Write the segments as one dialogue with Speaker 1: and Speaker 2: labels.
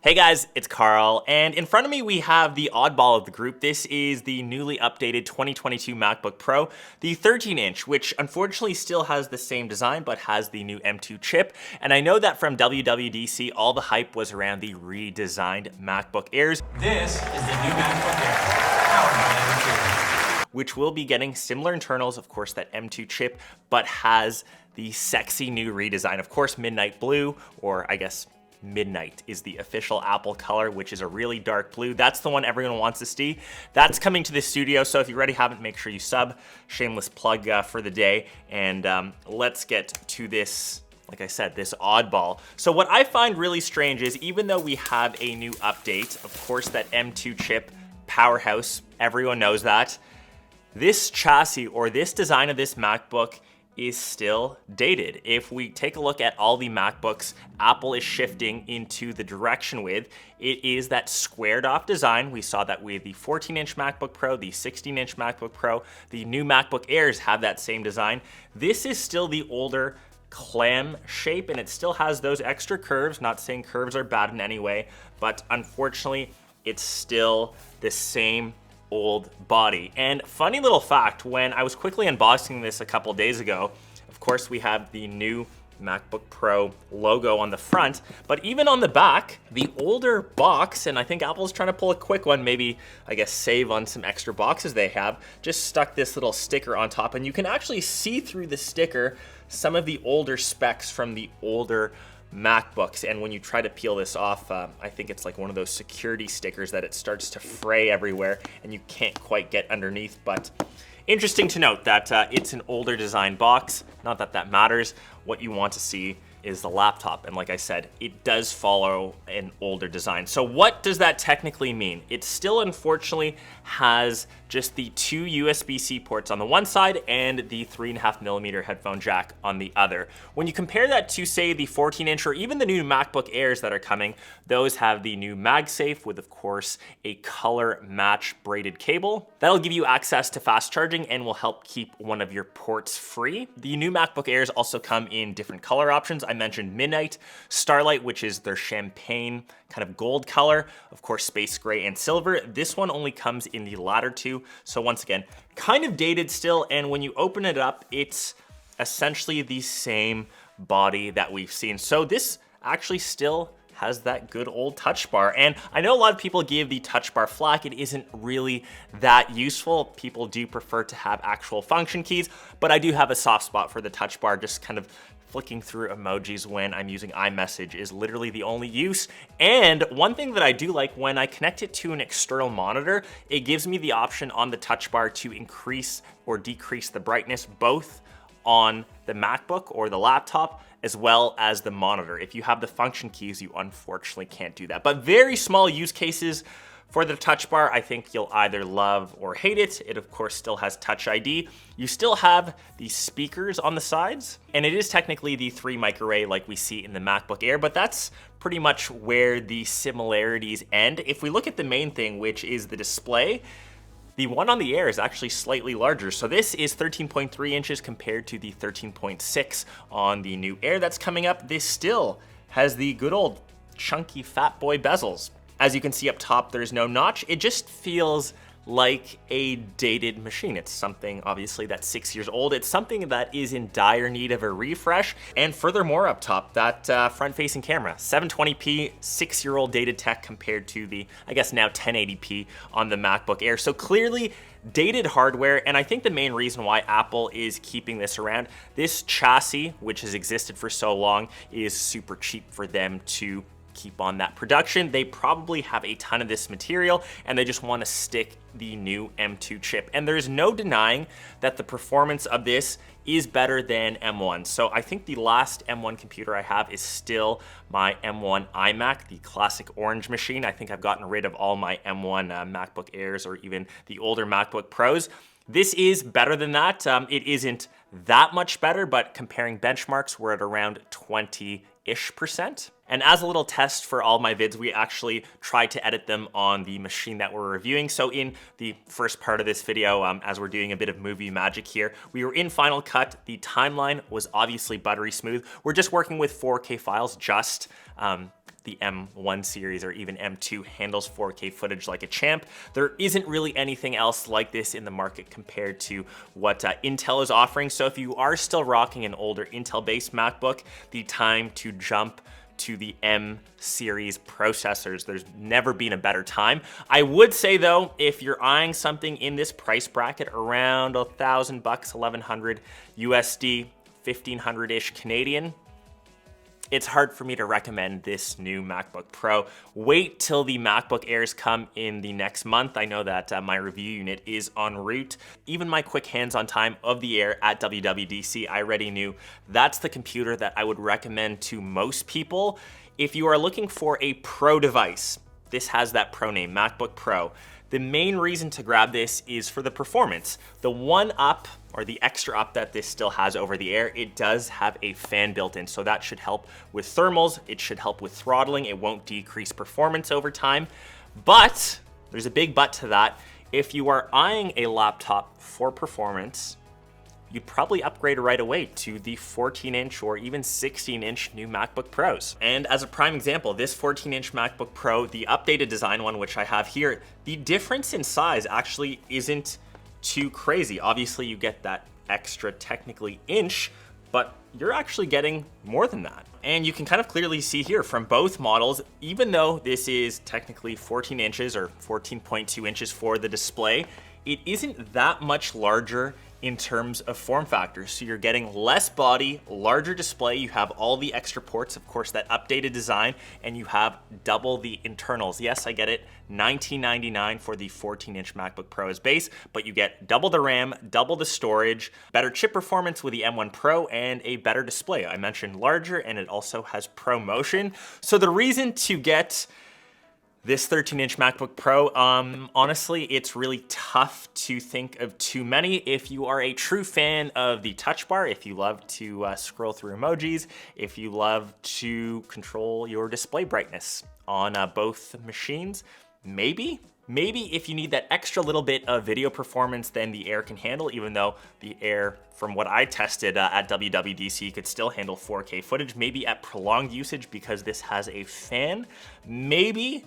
Speaker 1: Hey guys, it's Carl, and in front of me we have the oddball of the group. This is the newly updated 2022 MacBook Pro, the 13-inch, which unfortunately still has the same design but has the new M2 chip. And I know that from WWDC, all the hype was around the redesigned MacBook Airs.
Speaker 2: This is the new MacBook Air, powered by M2.
Speaker 1: Which will be getting similar internals, of course, that M2 chip, but has the sexy new redesign. Of course, midnight blue, or I guess midnight is the official Apple color, which is a really dark blue. That's the one everyone wants to see. That's coming to the studio, so if you already haven't, make sure you sub. Shameless plug for the day, and let's get to this, like I said, this oddball. So what I find really strange is, even though we have a new update, of course, that M2 chip, powerhouse, everyone knows that, this chassis or this design of this MacBook is still dated. If we take a look at all the MacBooks Apple is shifting into the direction with, it is that squared off design. We saw that with the 14-inch MacBook Pro, the 16-inch MacBook Pro, the new MacBook Airs have that same design. This is still the older clam shape, and it still has those extra curves. Not saying curves are bad in any way, but unfortunately, it's still the same old body. And funny little fact, when I was quickly unboxing this a couple days ago, of course we have the new MacBook Pro logo on the front, but even on the back, the older box, and I think Apple's trying to pull a quick one, maybe I guess save on some extra boxes they have, just stuck this little sticker on top, and you can actually see through the sticker some of the older specs from the older MacBooks. And when you try to peel this off, I think it's like one of those security stickers that it starts to fray everywhere and you can't quite get underneath. But interesting to note that it's an older design box. Not that that matters. What you want to see is the laptop, and like I said, it does follow an older design. So what does that technically mean? It still unfortunately has just the two USB-C ports on the one side and the 3.5mm headphone jack on the other. When you compare that to, say, the 14-inch or even the new MacBook Airs that are coming, those have the new MagSafe with, of course, a color match braided cable. That'll give you access to fast charging and will help keep one of your ports free. The new MacBook Airs also come in different color options. I mentioned Midnight, Starlight, which is their champagne kind of gold color, of course, space gray and silver. This one only comes in the latter two. So once again, kind of dated still. And when you open it up, it's essentially the same body that we've seen. So this actually still has that good old touch bar. And I know a lot of people give the touch bar flack. It isn't really that useful. People do prefer to have actual function keys, but I do have a soft spot for the touch bar. Just kind of flicking through emojis when I'm using iMessage is literally the only use. And one thing that I do like, when I connect it to an external monitor, it gives me the option on the touch bar to increase or decrease the brightness, both on the MacBook or the laptop, as well as the monitor. If you have the function keys, you unfortunately can't do that. But very small use cases for the touch bar. I think you'll either love or hate it. It of course still has Touch ID. You still have the speakers on the sides, and it is technically the 3 mic array like we see in the MacBook Air, but that's pretty much where the similarities end. If we look at the main thing, which is the display, the one on the Air is actually slightly larger. So this is 13.3 inches compared to the 13.6 on the new Air that's coming up. This still has the good old chunky fat boy bezels. As you can see up top, there's no notch. It just feels like a dated machine. It's something obviously that's 6 years old. It's something that is in dire need of a refresh. And furthermore, up top, that front-facing camera, 720p, 6-year-old dated tech compared to the, I guess now 1080p on the MacBook Air. So clearly dated hardware, and I think the main reason why Apple is keeping this around, this chassis, which has existed for so long, is super cheap for them to keep on that production. They probably have a ton of this material and they just want to stick the new M2 chip. And there's no denying that the performance of this is better than M1. So I think the last M1 computer I have is still my M1 iMac, the classic orange machine. I think I've gotten rid of all my M1 MacBook Airs or even the older MacBook Pros. This is better than that. It isn't that much better, but comparing benchmarks, we're at around 20-ish%. And as a little test for all my vids, we actually tried to edit them on the machine that we're reviewing. So in the first part of this video, as we're doing a bit of movie magic here, we were in Final Cut. The timeline was obviously buttery smooth. We're just working with 4K files, the M1 series or even M2 handles 4K footage like a champ. There isn't really anything else like this in the market compared to what Intel is offering. So if you are still rocking an older Intel-based MacBook, the time to jump to the M series processors. There's never been a better time. I would say though, if you're eyeing something in this price bracket around $1,000, 1,100 USD, 1,500-ish Canadian, it's hard for me to recommend this new MacBook Pro. Wait till the MacBook Airs come in the next month. I know that my review unit is en route. Even my quick hands-on time of the Air at WWDC, I already knew that's the computer that I would recommend to most people. If you are looking for a Pro device, this has that Pro name, MacBook Pro. The main reason to grab this is for the performance. The one up, or the extra up that this still has over the Air, it does have a fan built in, so that should help with thermals, it should help with throttling, it won't decrease performance over time. But, there's a big but to that, if you are eyeing a laptop for performance, you'd probably upgrade right away to the 14-inch or even 16-inch new MacBook Pros. And as a prime example, this 14-inch MacBook Pro, the updated design one, which I have here, the difference in size actually isn't too crazy. Obviously, you get that extra technically inch, but you're actually getting more than that. And you can kind of clearly see here from both models, even though this is technically 14 inches or 14.2 inches for the display, it isn't that much larger in terms of form factor. So you're getting less body, larger display, you have all the extra ports, of course, that updated design, and you have double the internals. Yes, I get it, $19.99 for the 14-inch MacBook Pro as base, but you get double the RAM, double the storage, better chip performance with the M1 Pro, and a better display. I mentioned larger, and it also has Pro Motion. So the reason to get this 13-inch MacBook Pro, honestly, it's really tough to think of too many. If you are a true fan of the touch bar, if you love to scroll through emojis, if you love to control your display brightness on both machines, maybe if you need that extra little bit of video performance than the Air can handle, even though the Air, from what I tested at WWDC, could still handle 4K footage, maybe at prolonged usage because this has a fan, maybe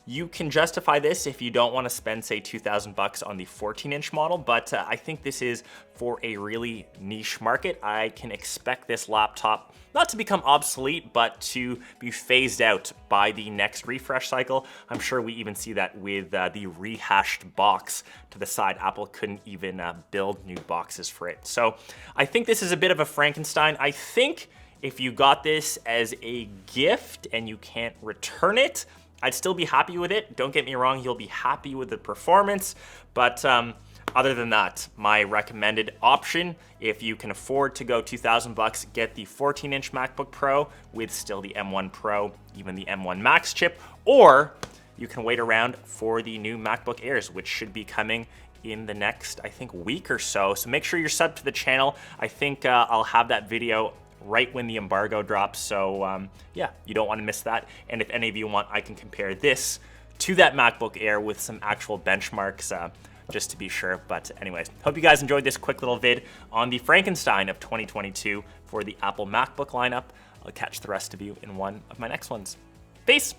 Speaker 1: you can justify this if you don't want to spend, say, $2,000 on the 14-inch model, but I think this is for a really niche market. I can expect this laptop not to become obsolete, but to be phased out by the next refresh cycle. I'm sure we even see that with the rehashed box to the side. Apple couldn't even build new boxes for it. So I think this is a bit of a Frankenstein. I think if you got this as a gift and you can't return it, I'd still be happy with it. Don't get me wrong, you'll be happy with the performance, but other than that, my recommended option, if you can afford to go $2,000, get the 14-inch MacBook Pro with still the M1 Pro, even the M1 Max chip, or you can wait around for the new MacBook Airs, which should be coming in the next, I think, week or so. So make sure you're subbed to the channel. I think I'll have that video right when the embargo drops, so yeah, you don't want to miss that. And if any of you want, I can compare this to that MacBook Air with some actual benchmarks, just to be sure. But anyways, hope you guys enjoyed this quick little vid on the Frankenstein of 2022 for the Apple MacBook lineup. I'll catch the rest of you in one of my next ones. Peace!